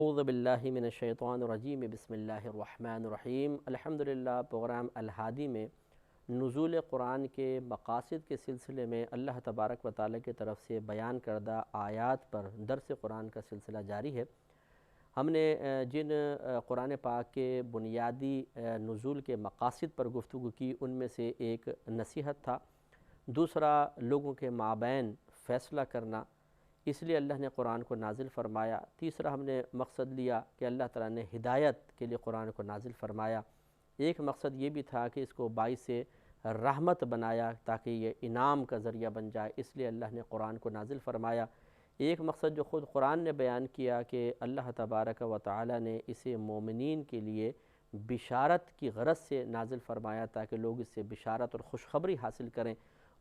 اعوذ باللہ من الشیطان الرجیم بسم اللہ الرحمن الرحیم۔ الحمدللہ پروگرام الہادی میں نزول قرآن کے مقاصد کے سلسلے میں اللہ تبارک و تعالیٰ کی طرف سے بیان کردہ آیات پر درس قرآن کا سلسلہ جاری ہے۔ ہم نے جن قرآن پاک کے بنیادی نزول کے مقاصد پر گفتگو کی، ان میں سے ایک نصیحت تھا، دوسرا لوگوں کے مابین فیصلہ کرنا، اس لیے اللہ نے قرآن کو نازل فرمایا، تیسرا ہم نے مقصد لیا کہ اللہ تعالیٰ نے ہدایت کے لیے قرآن کو نازل فرمایا، ایک مقصد یہ بھی تھا کہ اس کو باعث رحمت بنایا تاکہ یہ انعام کا ذریعہ بن جائے، اس لیے اللہ نے قرآن کو نازل فرمایا۔ ایک مقصد جو خود قرآن نے بیان کیا کہ اللہ تبارک و تعالیٰ نے اسے مومنین کے لیے بشارت کی غرض سے نازل فرمایا تاکہ لوگ اس سے بشارت اور خوشخبری حاصل کریں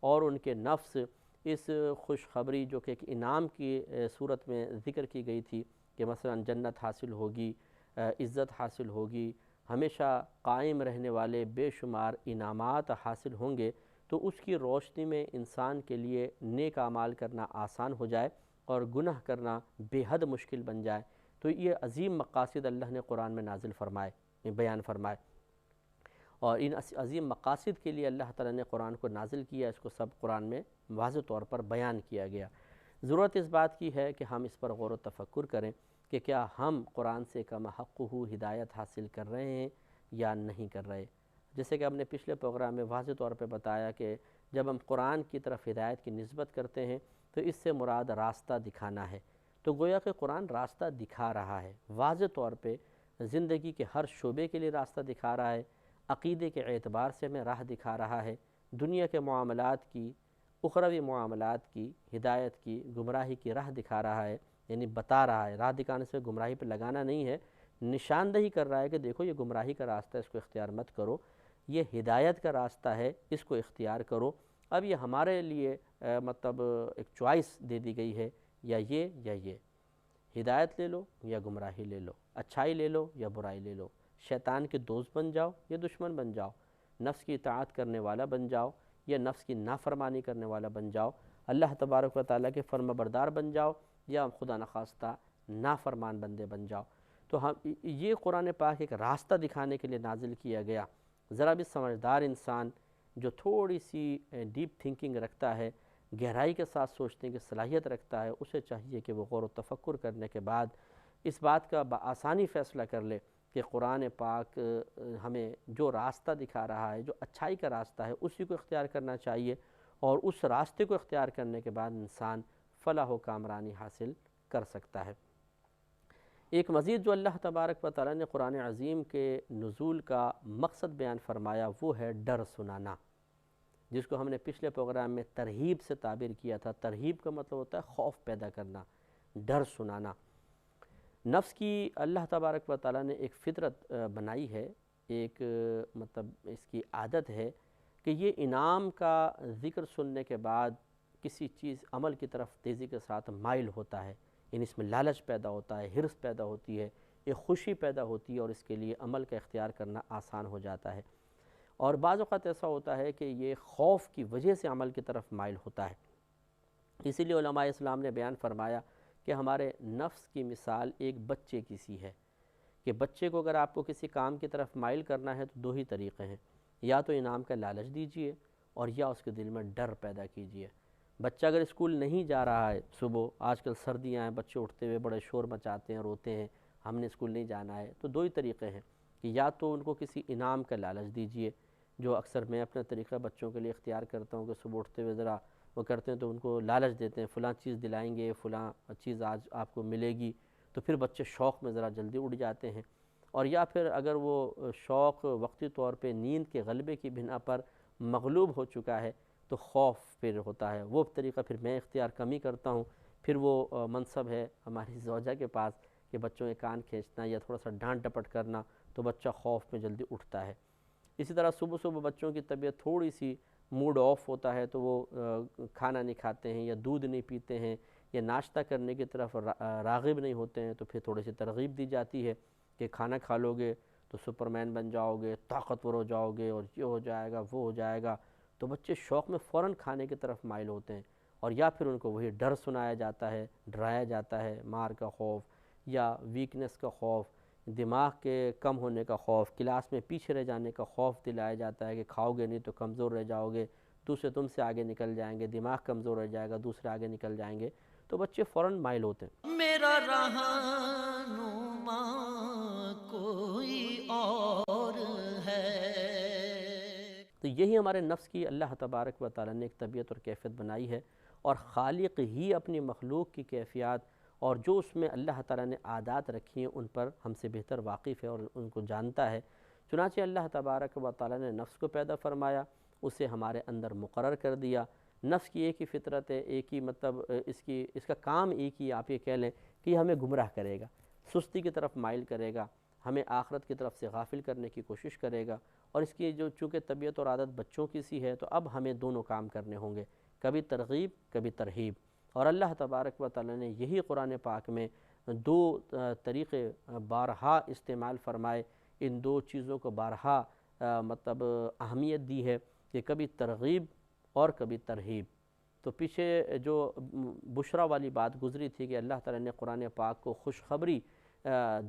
اور ان کے نفس اس خوشخبری جو کہ ایک انعام کی صورت میں ذکر کی گئی تھی کہ مثلا جنت حاصل ہوگی، عزت حاصل ہوگی، ہمیشہ قائم رہنے والے بے شمار انعامات حاصل ہوں گے، تو اس کی روشنی میں انسان کے لیے نیک اعمال کرنا آسان ہو جائے اور گناہ کرنا بے حد مشکل بن جائے۔ تو یہ عظیم مقاصد اللہ نے قرآن میں نازل فرمائے، بیان فرمائے، اور ان عظیم مقاصد کے لیے اللہ تعالیٰ نے قرآن کو نازل کیا، اس کو سب قرآن میں واضح طور پر بیان کیا گیا۔ ضرورت اس بات کی ہے کہ ہم اس پر غور و تفکر کریں کہ کیا ہم قرآن سے کم حق ہدایت حاصل کر رہے ہیں یا نہیں کر رہے۔ جیسے کہ ہم نے پچھلے پروگرام میں واضح طور پہ بتایا کہ جب ہم قرآن کی طرف ہدایت کی نسبت کرتے ہیں تو اس سے مراد راستہ دکھانا ہے، تو گویا کہ قرآن راستہ دکھا رہا ہے، واضح طور پہ زندگی کے ہر شعبے کے لیے راستہ دکھا رہا ہے، عقیدے کے اعتبار سے ہمیں راہ دکھا رہا ہے، دنیا کے معاملات کی، اخروی معاملات کی، ہدایت کی، گمراہی کی راہ دکھا رہا ہے، یعنی بتا رہا ہے، راہ دکھانے سے گمراہی پہ لگانا نہیں ہے، نشاندہی کر رہا ہے کہ دیکھو یہ گمراہی کا راستہ ہے، اس کو اختیار مت کرو، یہ ہدایت کا راستہ ہے، اس کو اختیار کرو۔ اب یہ ہمارے لیے مطلب ایک چوائس دے دی گئی ہے، یا یہ ہدایت لے لو یا گمراہی لے لو، اچھائی لے لو یا برائی لے لو، شیطان کے دوست بن جاؤ یا دشمن بن جاؤ، نفس کی اطاعت کرنے والا بن جاؤ یا نفس کی نافرمانی کرنے والا بن جاؤ، اللہ تبارک و تعالیٰ کے فرما بردار بن جاؤ یا خدا نخواستہ نافرمان بندے بن جاؤ۔ تو یہ قرآن پاک ایک راستہ دکھانے کے لیے نازل کیا گیا۔ ذرا بھی سمجھدار انسان جو تھوڑی سی ڈیپ تھنکنگ رکھتا ہے، گہرائی کے ساتھ سوچنے کی صلاحیت رکھتا ہے، اسے چاہیے کہ وہ غور و تفکر کرنے کے بعد اس بات کا بآسانی فیصلہ کر لے کہ قرآن پاک ہمیں جو راستہ دکھا رہا ہے، جو اچھائی کا راستہ ہے، اسی کو اختیار کرنا چاہیے، اور اس راستے کو اختیار کرنے کے بعد انسان فلاح و کامرانی حاصل کر سکتا ہے۔ ایک مزید جو اللہ تبارک و تعالیٰ نے قرآن عظیم کے نزول کا مقصد بیان فرمایا وہ ہے ڈر سنانا، جس کو ہم نے پچھلے پروگرام میں ترہیب سے تعبیر کیا تھا۔ ترہیب کا مطلب ہوتا ہے خوف پیدا کرنا، ڈر سنانا۔ نفس کی اللہ تبارک و تعالیٰ نے ایک فطرت بنائی ہے، ایک مطلب اس کی عادت ہے کہ یہ انعام کا ذکر سننے کے بعد کسی چیز عمل کی طرف تیزی کے ساتھ مائل ہوتا ہے، یعنی اس میں لالچ پیدا ہوتا ہے، حرص پیدا ہوتی ہے، ایک خوشی پیدا ہوتی ہے، اور اس کے لیے عمل کا اختیار کرنا آسان ہو جاتا ہے۔ اور بعض اوقات ایسا ہوتا ہے کہ یہ خوف کی وجہ سے عمل کی طرف مائل ہوتا ہے۔ اسی لیے علماء اسلام نے بیان فرمایا کہ ہمارے نفس کی مثال ایک بچے کی سی ہے، کہ بچے کو اگر آپ کو کسی کام کی طرف مائل کرنا ہے تو دو ہی طریقے ہیں، یا تو انعام کا لالچ دیجئے اور یا اس کے دل میں ڈر پیدا کیجئے۔ بچہ اگر اسکول نہیں جا رہا ہے صبح، آج کل سردیاں ہیں، بچے اٹھتے ہوئے بڑے شور مچاتے ہیں، روتے ہیں، ہم نے اسکول نہیں جانا ہے، تو دو ہی طریقے ہیں کہ یا تو ان کو کسی انعام کا لالچ دیجئے، جو اکثر میں اپنا طریقہ بچوں کے لیے اختیار کرتا ہوں کہ صبح اٹھتے ہوئے ذرا وہ کرتے ہیں تو ان کو لالچ دیتے ہیں، فلاں چیز دلائیں گے، فلاں چیز آج آپ کو ملے گی، تو پھر بچے شوق میں ذرا جلدی اٹھ جاتے ہیں۔ اور یا پھر اگر وہ شوق وقتی طور پہ نیند کے غلبے کی بنا پر مغلوب ہو چکا ہے تو خوف پھر ہوتا ہے، وہ طریقہ پھر میں اختیار کم ہی کرتا ہوں۔ پھر وہ منصب ہے ہماری زوجہ کے پاس کہ بچوں کے کان کھینچنا یا تھوڑا سا ڈانٹ ڈپٹ کرنا، تو بچہ خوف میں جلدی اٹھتا ہے۔ اسی طرح صبح صبح بچوں کی طبیعت تھوڑی سی موڈ آف ہوتا ہے تو وہ کھانا نہیں کھاتے ہیں یا دودھ نہیں پیتے ہیں یا ناشتہ کرنے کی طرف راغب نہیں ہوتے ہیں، تو پھر تھوڑی سی ترغیب دی جاتی ہے کہ کھانا کھا لو گے تو سپرمین بن جاؤ گے، طاقتور ہو جاؤ گے، اور یہ ہو جائے گا وہ ہو جائے گا، تو بچے شوق میں فوراً کھانے کی طرف مائل ہوتے ہیں۔ اور یا پھر ان کو وہی ڈر سنایا جاتا ہے، ڈرایا جاتا ہے، مار کا خوف، یا ویکنس کا خوف، دماغ کے کم ہونے کا خوف، کلاس میں پیچھے رہ جانے کا خوف دلایا جاتا ہے کہ کھاؤ گے نہیں تو کمزور رہ جاؤ گے، دوسرے تم سے آگے نکل جائیں گے، دماغ کمزور رہ جائے گا، دوسرے آگے نکل جائیں گے، تو بچے فوراً مائل ہوتے ہیں۔ میرا رہنما کوئی اور ہے۔ تو یہی ہمارے نفس کی اللہ تبارک و تعالیٰ نے ایک طبیعت اور کیفیت بنائی ہے، اور خالق ہی اپنی مخلوق کی کیفیات اور جو اس میں اللہ تعالیٰ نے عادات رکھی ہیں ان پر ہم سے بہتر واقف ہے اور ان کو جانتا ہے۔ چنانچہ اللہ تبارک و تعالیٰ نے نفس کو پیدا فرمایا، اسے ہمارے اندر مقرر کر دیا۔ نفس کی ایک ہی فطرت ہے، ایک ہی مطلب اس کا کام ایک ہی آپ یہ کہہ لیں کہ یہ ہمیں گمراہ کرے گا، سستی کی طرف مائل کرے گا، ہمیں آخرت کی طرف سے غافل کرنے کی کوشش کرے گا، اور اس کی جو چونکہ طبیعت اور عادت بچوں کی سی ہے تو اب ہمیں دونوں کام کرنے ہوں گے، کبھی ترغیب کبھی ترہیب۔ اور اللہ تبارک و تعالیٰ نے یہی قرآن پاک میں دو طریقے بارہا استعمال فرمائے، ان دو چیزوں کو بارہا مطلب اہمیت دی ہے کہ کبھی ترغیب اور کبھی ترہیب۔ تو پیچھے جو بشرا والی بات گزری تھی کہ اللہ تعالیٰ نے قرآن پاک کو خوشخبری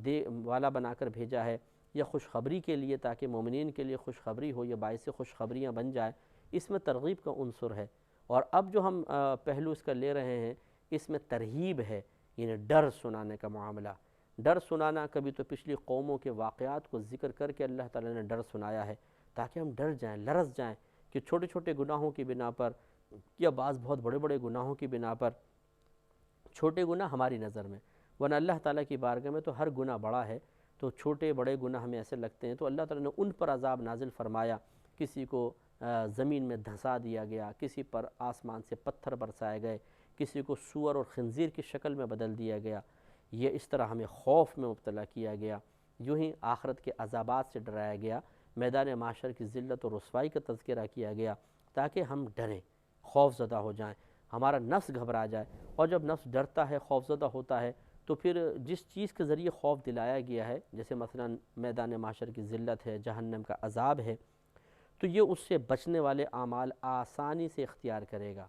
دے والا بنا کر بھیجا ہے، یا خوشخبری کے لیے تاکہ مومنین کے لیے خوشخبری ہو یا باعث خوشخبریاں بن جائے، اس میں ترغیب کا عنصر ہے۔ اور اب جو ہم پہلو اس کا لے رہے ہیں اس میں ترہیب ہے، یعنی ڈر سنانے کا معاملہ۔ ڈر سنانا، کبھی تو پچھلی قوموں کے واقعات کو ذکر کر کے اللہ تعالیٰ نے ڈر سنایا ہے تاکہ ہم ڈر جائیں، لرز جائیں کہ چھوٹے چھوٹے گناہوں کی بنا پر یا بعض بہت بڑے بڑے گناہوں کی بنا پر، چھوٹے گناہ ہماری نظر میں، ورنہ اللہ تعالیٰ کی بارگاہ میں تو ہر گناہ بڑا ہے، تو چھوٹے بڑے گناہ ہمیں ایسے لگتے ہیں تو اللہ تعالیٰ نے ان پر عذاب نازل فرمایا۔ کسی کو زمین میں دھنسا دیا گیا، کسی پر آسمان سے پتھر برسائے گئے، کسی کو سور اور خنزیر کی شکل میں بدل دیا گیا، یہ اس طرح ہمیں خوف میں مبتلا کیا گیا، یوں ہی آخرت کے عذابات سے ڈرایا گیا، میدان محشر کی ذلت اور رسوائی کا تذکرہ کیا گیا تاکہ ہم ڈریں، خوف زدہ ہو جائیں، ہمارا نفس گھبرا جائے۔ اور جب نفس ڈرتا ہے، خوف زدہ ہوتا ہے، تو پھر جس چیز کے ذریعے خوف دلایا گیا ہے، جیسے مثلا میدان محشر کی ذلت ہے، جہنم کا عذاب ہے، تو یہ اس سے بچنے والے اعمال آسانی سے اختیار کرے گا،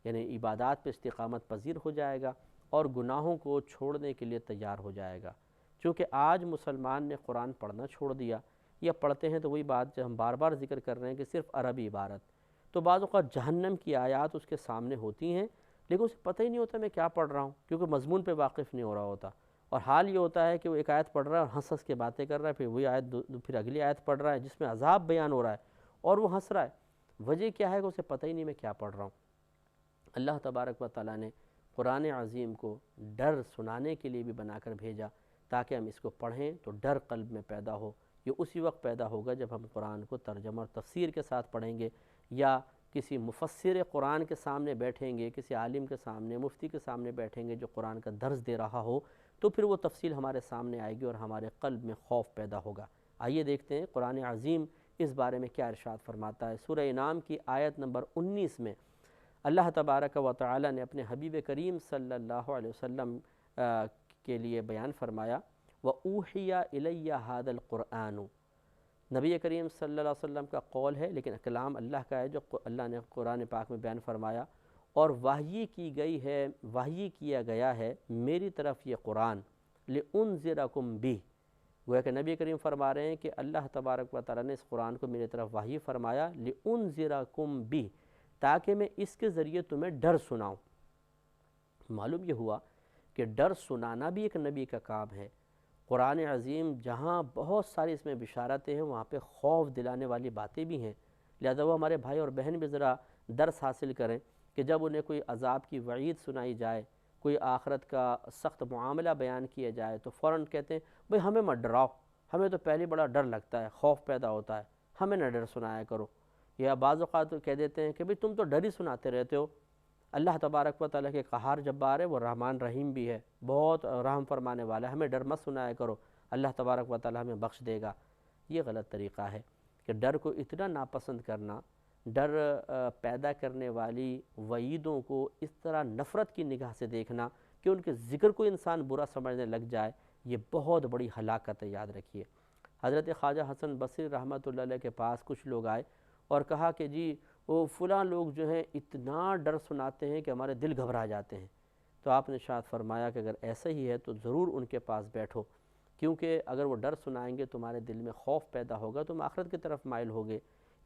یعنی عبادات پہ استقامت پذیر ہو جائے گا اور گناہوں کو چھوڑنے کے لیے تیار ہو جائے گا۔ چونکہ آج مسلمان نے قرآن پڑھنا چھوڑ دیا، یا پڑھتے ہیں تو وہی بات جو ہم بار بار ذکر کر رہے ہیں کہ صرف عربی عبارت، تو بعض اوقات جہنم کی آیات اس کے سامنے ہوتی ہیں لیکن اسے پتہ ہی نہیں ہوتا میں کیا پڑھ رہا ہوں، کیونکہ مضمون پہ واقف نہیں ہو رہا ہوتا، اور حال یہ ہوتا ہے کہ وہ ایک آیت پڑھ رہا ہے اور ہنس ہنس کے باتیں کر رہا ہے، پھر وہی آیت پھر اگلی آیت پڑھ رہا ہے جس میں عذاب بیان ہو رہا ہے اور وہ ہنس رہا ہے۔ وجہ کیا ہے کہ اسے پتہ ہی نہیں میں کیا پڑھ رہا ہوں۔ اللہ تبارک و تعالیٰ نے قرآن عظیم کو ڈر سنانے کے لیے بھی بنا کر بھیجا تاکہ ہم اس کو پڑھیں تو ڈر قلب میں پیدا ہو۔ یہ اسی وقت پیدا ہوگا جب ہم قرآن کو ترجمہ اور تفسیر کے ساتھ پڑھیں گے، یا کسی مفسر قرآن کے سامنے بیٹھیں گے، کسی عالم کے سامنے، مفتی کے سامنے بیٹھیں گے جو قرآن کا درس دے رہا ہو، تو پھر وہ تفصیل ہمارے سامنے آئے گی اور ہمارے قلب میں خوف پیدا ہوگا۔ آئیے دیکھتے ہیں قرآن عظیم اس بارے میں کیا ارشاد فرماتا ہے۔ سورہ انعام کی آیت نمبر 19 میں اللہ تبارک و تعالی نے اپنے حبیب کریم صلی اللہ علیہ وسلم کے لیے بیان فرمایا، وَأُوحِيَ إِلَيَّ هَذَا الْقُرْآنُ۔ نبی کریم صلی اللہ علیہ وسلم کا قول ہے لیکن کلام اللہ کا ہے جو اللہ نے قرآن پاک میں بیان فرمایا، اور وحی کی گئی ہے، وحی کیا گیا ہے میری طرف یہ قرآن، لِأُنذِرَكُمْ بِهِ۔ گویا کہ نبی کریم فرما رہے ہیں کہ اللہ تبارک و تعالیٰ نے اس قرآن کو میری طرف وحی فرمایا، لِأُنذِرَكُمْ بِهِ، تاکہ میں اس کے ذریعے تمہیں ڈر سناؤں۔ معلوم یہ ہوا کہ ڈر سنانا بھی ایک نبی کا کام ہے۔ قرآن عظیم جہاں بہت ساری اس میں بشارتیں ہیں وہاں پہ خوف دلانے والی باتیں بھی ہیں، لہذا وہ ہمارے بھائی اور بہن بھی ذرا درس حاصل کریں کہ جب انہیں کوئی عذاب کی وعید سنائی جائے، کوئی آخرت کا سخت معاملہ بیان کیا جائے تو فوراً کہتے ہیں بھئی ہمیں مت ڈراؤ، ہمیں تو پہلے بڑا ڈر لگتا ہے، خوف پیدا ہوتا ہے، ہمیں نہ ڈر سنایا کرو۔ یا بعض اوقات کہہ دیتے ہیں کہ بھئی تم تو ڈر ہی سناتے رہتے ہو۔ اللہ تبارک و تعالیٰ کے قہار جبار ہے، وہ رحمان رحیم بھی ہے، بہت رحم فرمانے والا ہے، ہمیں ڈر مت سنایا کرو، اللہ تبارک و تعالیٰ ہمیں بخش دے گا۔ یہ غلط طریقہ ہے کہ ڈر کو اتنا ناپسند کرنا، ڈر پیدا کرنے والی وعیدوں کو اس طرح نفرت کی نگاہ سے دیکھنا کہ ان کے ذکر کو انسان برا سمجھنے لگ جائے، یہ بہت بڑی ہلاکت ہے، یاد رکھیے۔ حضرت خواجہ حسن بصری رحمۃ اللہ علیہ کے پاس کچھ لوگ آئے اور کہا کہ جی وہ فلاں لوگ جو ہیں اتنا ڈر سناتے ہیں کہ ہمارے دل گھبرا جاتے ہیں۔ تو تو آپ نے ارشاد فرمایا کہ اگر ایسا ہی ہے تو ضرور ان کے پاس بیٹھو، کیونکہ اگر وہ ڈر سنائیں گے تمہارے دل میں خوف پیدا ہوگا، تم آخرت کی طرف مائل ہوگے۔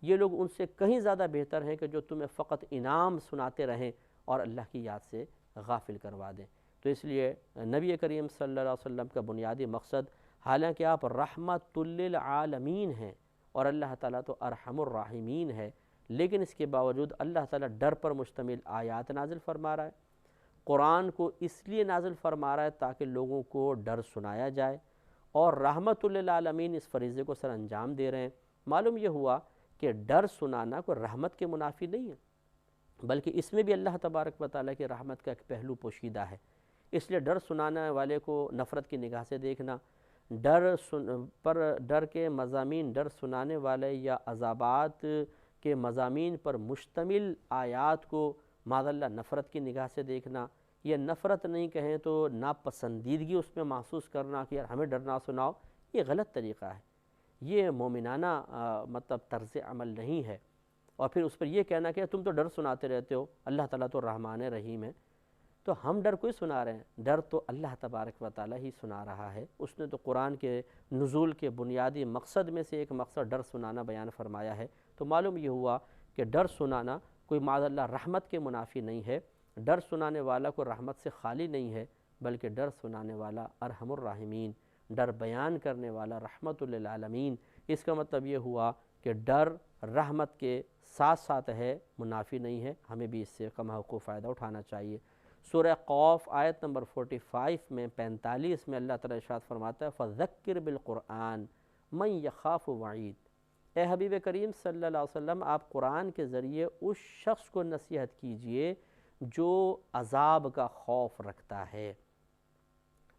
یہ لوگ ان سے کہیں زیادہ بہتر ہیں کہ جو تمہیں فقط انعام سناتے رہیں اور اللہ کی یاد سے غافل کروا دیں۔ تو اس لیے نبی کریم صلی اللہ علیہ وسلم کا بنیادی مقصد، حالانکہ آپ رحمت للعالمین ہیں اور اللہ تعالیٰ تو ارحم الراحمین ہے، لیکن اس کے باوجود اللہ تعالیٰ ڈر پر مشتمل آیات نازل فرما رہا ہے۔ قرآن کو اس لیے نازل فرما رہا ہے تاکہ لوگوں کو ڈر سنایا جائے، اور رحمت للعالمین اس فریضے کو سر انجام دے رہے ہیں۔ معلوم یہ ہوا کہ ڈر سنانا کوئی رحمت کے منافی نہیں ہے، بلکہ اس میں بھی اللہ تبارک و تعالیٰ کی رحمت کا ایک پہلو پوشیدہ ہے۔ اس لیے ڈر سنانے والے کو نفرت کی نگاہ سے دیکھنا، ڈر کے مضامین، ڈر سنانے والے یا عذابات کے مضامین پر مشتمل آیات کو معاذ اللہ نفرت کی نگاہ سے دیکھنا، یا نفرت نہیں کہیں تو ناپسندیدگی اس میں محسوس کرنا کہ یار ہمیں ڈر نہ سناؤ، یہ غلط طریقہ ہے، یہ مومنانہ مطلب طرز عمل نہیں ہے۔ اور پھر اس پر یہ کہنا کہ تم تو ڈر سناتے رہتے ہو، اللہ تعالیٰ تو رحمان رحیم ہے، تو ہم ڈر کوئی سنا رہے ہیں؟ ڈر تو اللہ تبارک و تعالیٰ ہی سنا رہا ہے۔ اس نے تو قرآن کے نزول کے بنیادی مقصد میں سے ایک مقصد ڈر سنانا بیان فرمایا ہے۔ تو معلوم یہ ہوا کہ ڈر سنانا کوئی معاذ اللہ رحمت کے منافی نہیں ہے، ڈر سنانے والا کوئی رحمت سے خالی نہیں ہے، بلکہ ڈر سنانے والا ارحم الراحمین، ڈر بیان کرنے والا رحمت للعالمین۔ اس کا مطلب یہ ہوا کہ ڈر رحمت کے ساتھ ساتھ ہے، منافی نہیں ہے، ہمیں بھی اس سے کم حقوق فائدہ اٹھانا چاہیے۔ سورہ قوف آیت نمبر 45 میں 45 میں اللہ تعالیٰ ارشاد فرماتا ہے فَذَكِّرْ بِالْقُرْآنِ مَنْ يَخَافُ وَعِيدٍ۔ اے حبیب کریم صلی اللہ علیہ وسلم، آپ قرآن کے ذریعے اس شخص کو نصیحت کیجئے جو عذاب کا خوف رکھتا ہے،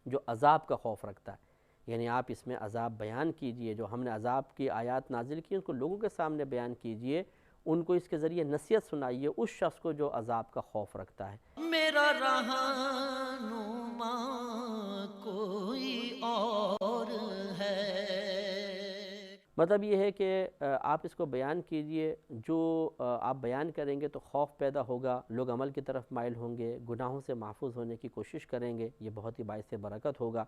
جو عذاب کا خوف رکھتا ہے، یعنی آپ اس میں عذاب بیان کیجئے، جو ہم نے عذاب کی آیات نازل کی ان کو لوگوں کے سامنے بیان کیجئے، ان کو اس کے ذریعے نصیحت سنائیے اس شخص کو جو عذاب کا خوف رکھتا ہے۔ میرا رہنما کوئی اور ہے۔ مطلب یہ ہے کہ آپ اس کو بیان کیجئے، جو آپ بیان کریں گے تو خوف پیدا ہوگا، لوگ عمل کی طرف مائل ہوں گے، گناہوں سے محفوظ ہونے کی کوشش کریں گے، یہ بہت ہی باعث برکت ہوگا۔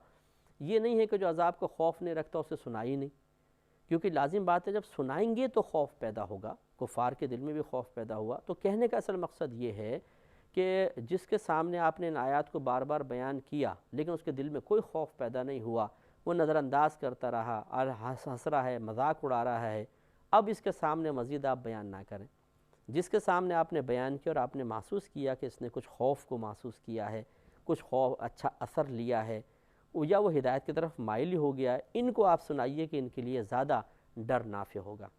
یہ نہیں ہے کہ جو عذاب کو خوف نہیں رکھتا اسے سنائی نہیں، کیونکہ لازم بات ہے جب سنائیں گے تو خوف پیدا ہوگا، کفار کے دل میں بھی خوف پیدا ہوا۔ تو کہنے کا اصل مقصد یہ ہے کہ جس کے سامنے آپ نے ان آیات کو بار بار بیان کیا لیکن اس کے دل میں کوئی خوف پیدا نہیں ہوا، وہ نظر انداز کرتا رہا اور ہنس رہا ہے، مذاق اڑا رہا ہے، اب اس کے سامنے مزید آپ بیان نہ کریں۔ جس کے سامنے آپ نے بیان کیا اور آپ نے محسوس کیا کہ اس نے کچھ خوف کو محسوس کیا ہے، کچھ خوف اچھا اثر لیا ہے، یا وہ ہدایت کی طرف مائل ہی ہو گیا ہے، ان کو آپ سنائیے کہ ان کے لیے زیادہ ڈر نافع ہوگا۔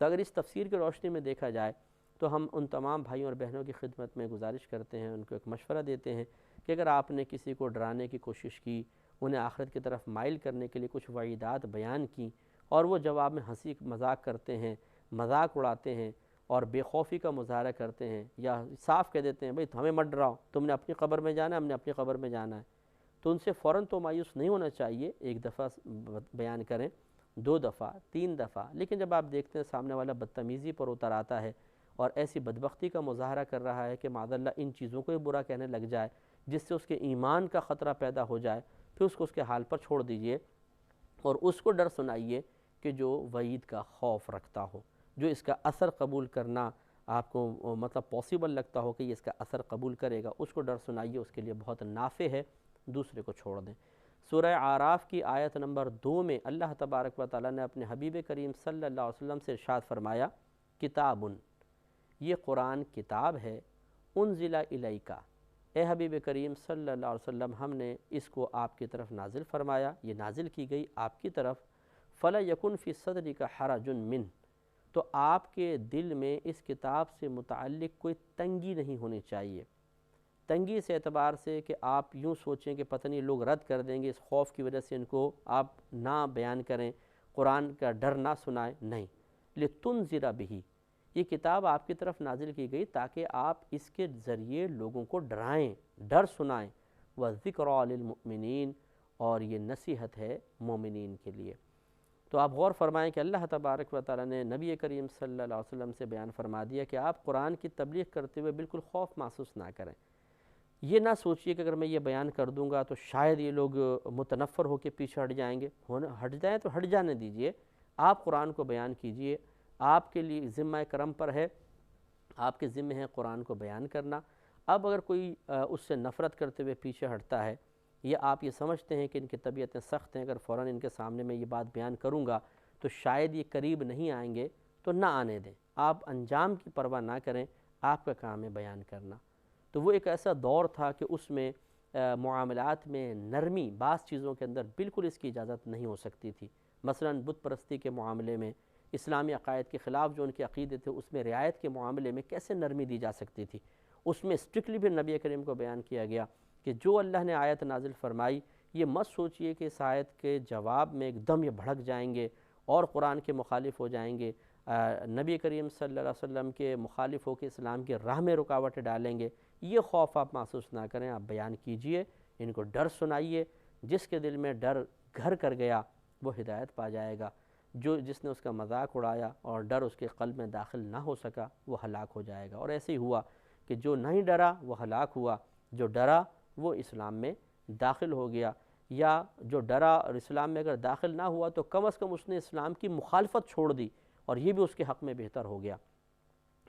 تو اگر اس تفسیر کی روشنی میں دیکھا جائے تو ہم ان تمام بھائیوں اور بہنوں کی خدمت میں گزارش کرتے ہیں، ان کو ایک مشورہ دیتے ہیں کہ اگر آپ نے کسی کو ڈرانے کی کوشش کی، انہیں آخرت کی طرف مائل کرنے کے لیے کچھ وعیدات بیان کی اور وہ جواب میں ہنسی مذاق کرتے ہیں، مذاق اڑاتے ہیں اور بے خوفی کا مظاہرہ کرتے ہیں، یا صاف کہہ دیتے ہیں بھئی ہمیں مت ڈراؤ، تم نے اپنی قبر میں جانا ہے، ہم نے اپنی قبر میں جانا ہے، تو ان سے فوراً تو مایوس نہیں ہونا چاہیے۔ ایک دفعہ بیان کریں، 2 دفعہ، 3 دفعہ، لیکن جب آپ دیکھتے ہیں سامنے والا بدتمیزی پر اتر آتا ہے اور ایسی بدبختی کا مظاہرہ کر رہا ہے کہ معاذ اللہ ان چیزوں کو ہی برا کہنے لگ جائے جس سے اس کے ایمان کا خطرہ پیدا ہو جائے، پھر اس کو اس کے حال پر چھوڑ دیجئے اور اس کو ڈر سنائیے کہ جو وعید کا خوف رکھتا ہو، جو اس کا اثر قبول کرنا آپ کو مطلب پاسبل لگتا ہو کہ یہ اس کا اثر قبول کرے گا، اس کو ڈر سنائیے، اس کے لیے بہت نافع ہے، دوسرے کو چھوڑ دیں۔ سورہ اعراف کی آیت نمبر 2 میں اللہ تبارک و تعالیٰ نے اپنے حبیب کریم صلی اللہ علیہ وسلم سے ارشاد فرمایا کتابٌ، یہ قرآن کتاب ہے، انزل الیک، اے حبیب کریم صلی اللہ علیہ وسلم ہم نے اس کو آپ کی طرف نازل فرمایا، یہ نازل کی گئی آپ کی طرف، فلا یکن فی صدرک حرج منہ، تو آپ کے دل میں اس کتاب سے متعلق کوئی تنگی نہیں ہونی چاہیے۔ تنگی اس اعتبار سے کہ آپ یوں سوچیں کہ پتہ نہیں لوگ رد کر دیں گے، اس خوف کی وجہ سے ان کو آپ نہ بیان کریں، قرآن کا ڈر نہ سنائیں، نہیں، لِتُنذِرَ بِهِ، یہ کتاب آپ کی طرف نازل کی گئی تاکہ آپ اس کے ذریعے لوگوں کو ڈرائیں، ڈر سنائیں، وَذِكْرَى لِلْمُؤْمِنِينَ، اور یہ نصیحت ہے مومنین کے لیے۔ تو آپ غور فرمائیں کہ اللہ تبارک و تعالیٰ نے نبی کریم صلی اللہ علیہ وسلم سے بیان فرما دیا کہ آپ قرآن کی تبلیغ کرتے ہوئے بالکل خوف محسوس نہ کریں، یہ نہ سوچیے کہ اگر میں یہ بیان کر دوں گا تو شاید یہ لوگ متنفر ہو کے پیچھے ہٹ جائیں گے. ہٹ جائیں تو ہٹ جانے دیجئے. آپ قرآن کو بیان کیجئے. آپ کے لیے ذمہ کرم پر ہے, آپ کے ذمہ ہے قرآن کو بیان کرنا. اب اگر کوئی اس سے نفرت کرتے ہوئے پیچھے ہٹتا ہے, یا آپ یہ سمجھتے ہیں کہ ان کی طبیعتیں سخت ہیں, اگر فوراً ان کے سامنے میں یہ بات بیان کروں گا تو شاید یہ قریب نہیں آئیں گے, تو نہ آنے دیں. آپ انجام کی پرواہ نہ کریں, آپ کا کام ہے بیان کرنا. تو وہ ایک ایسا دور تھا کہ اس میں معاملات میں نرمی بعض چیزوں کے اندر بالکل اس کی اجازت نہیں ہو سکتی تھی. مثلاً بت پرستی کے معاملے میں, اسلامی عقائد کے خلاف جو ان کے عقیدے تھے اس میں رعایت کے معاملے میں کیسے نرمی دی جا سکتی تھی. اس میں اسٹرکٹلی بھی نبی کریم کو بیان کیا گیا کہ جو اللہ نے آیت نازل فرمائی, یہ مت سوچئے کہ اس آیت کے جواب میں ایک دم یہ بھڑک جائیں گے اور قرآن کے مخالف ہو جائیں گے, نبی کریم صلی اللہ علیہ وسلم کے مخالف ہو کے اسلام کی راہ میں رکاوٹیں ڈالیں گے. یہ خوف آپ محسوس نہ کریں, آپ بیان کیجئے, ان کو ڈر سنائیے. جس کے دل میں ڈر گھر کر گیا وہ ہدایت پا جائے گا. جس نے اس کا مذاق اڑایا اور ڈر اس کے قلب میں داخل نہ ہو سکا وہ ہلاک ہو جائے گا. اور ایسے ہی ہوا کہ جو نہیں ڈرا وہ ہلاک ہوا, جو ڈرا وہ اسلام میں داخل ہو گیا. یا جو ڈرا اور اسلام میں اگر داخل نہ ہوا تو کم از کم اس نے اسلام کی مخالفت چھوڑ دی, اور یہ بھی اس کے حق میں بہتر ہو گیا.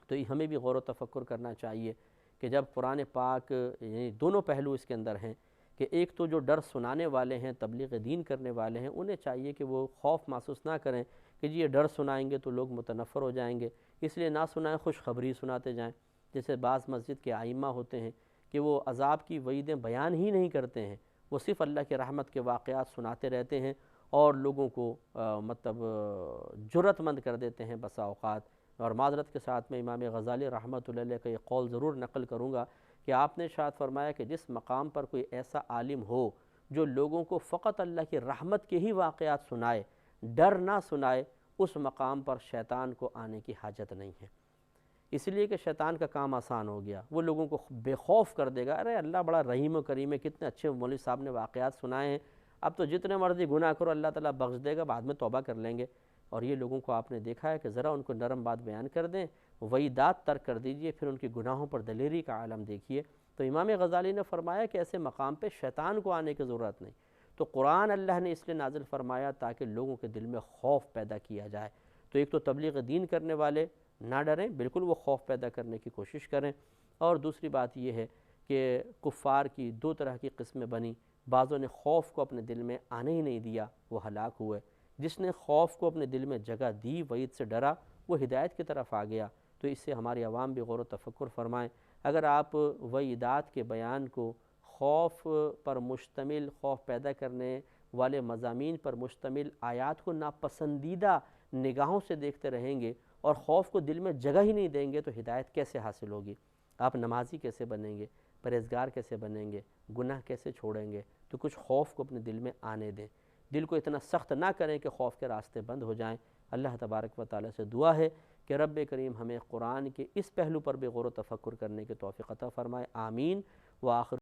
تو یہ ہمیں بھی غور و تفکر کرنا چاہیے کہ جب قرآن پاک, یعنی دونوں پہلو اس کے اندر ہیں, کہ ایک تو جو ڈر سنانے والے ہیں, تبلیغ دین کرنے والے ہیں, انہیں چاہیے کہ وہ خوف محسوس نہ کریں کہ جی یہ ڈر سنائیں گے تو لوگ متنفر ہو جائیں گے, اس لیے نہ سنائیں, خوشخبری سناتے جائیں. جیسے بعض مسجد کے ائمہ ہوتے ہیں کہ وہ عذاب کی وعیدیں بیان ہی نہیں کرتے ہیں, وہ صرف اللہ کے رحمت کے واقعات سناتے رہتے ہیں اور لوگوں کو مطلب جرأت مند کر دیتے ہیں بسا اوقات. اور معذرت کے ساتھ میں امام غزالی رحمۃ اللہ علیہ کا یہ قول ضرور نقل کروں گا کہ آپ نے ارشاد فرمایا کہ جس مقام پر کوئی ایسا عالم ہو جو لوگوں کو فقط اللہ کی رحمت کے ہی واقعات سنائے, ڈر نہ سنائے, اس مقام پر شیطان کو آنے کی حاجت نہیں ہے. اس لیے کہ شیطان کا کام آسان ہو گیا, وہ لوگوں کو بے خوف کر دے گا. ارے اللہ بڑا رحیم و کریم ہے, کتنے اچھے مولوی صاحب نے واقعات سنائے ہیں, اب تو جتنے مرضی گناہ کرو اللہ تعالیٰ بخش دے گا, بعد میں توبہ کر لیں گے. اور یہ لوگوں کو آپ نے دیکھا ہے کہ ذرا ان کو نرم بات بیان کر دیں, وعیدات ترک کر دیجئے, پھر ان کے گناہوں پر دلیری کا عالم دیکھیے. تو امام غزالی نے فرمایا کہ ایسے مقام پہ شیطان کو آنے کی ضرورت نہیں. تو قرآن اللہ نے اس لیے نازل فرمایا تاکہ لوگوں کے دل میں خوف پیدا کیا جائے. تو ایک تو تبلیغ دین کرنے والے نہ ڈریں, بالکل وہ خوف پیدا کرنے کی کوشش کریں. اور دوسری بات یہ ہے کہ کفار کی دو طرح کی قسمیں بنی, بعضوں نے خوف کو اپنے دل میں آنے ہی نہیں دیا, وہ ہلاک ہوئے. جس نے خوف کو اپنے دل میں جگہ دی, وعید سے ڈرا, وہ ہدایت کی طرف آ گیا. تو اس سے ہماری عوام بھی غور و تفکر فرمائیں. اگر آپ وعیدات کے بیان کو خوف پر مشتمل, خوف پیدا کرنے والے مضامین پر مشتمل آیات کو ناپسندیدہ نگاہوں سے دیکھتے رہیں گے اور خوف کو دل میں جگہ ہی نہیں دیں گے, تو ہدایت کیسے حاصل ہوگی؟ آپ نمازی کیسے بنیں گے؟ پرہیزگار کیسے بنیں گے؟ گناہ کیسے چھوڑیں گے؟ تو کچھ خوف کو اپنے دل میں آنے دیں. دل کو اتنا سخت نہ کریں کہ خوف کے راستے بند ہو جائیں. اللہ تبارک و تعالیٰ سے دعا ہے کہ رب کریم ہمیں قرآن کے اس پہلو پر بھی غور و تفکر کرنے کی توفیق عطا فرمائے. آمین. وآخر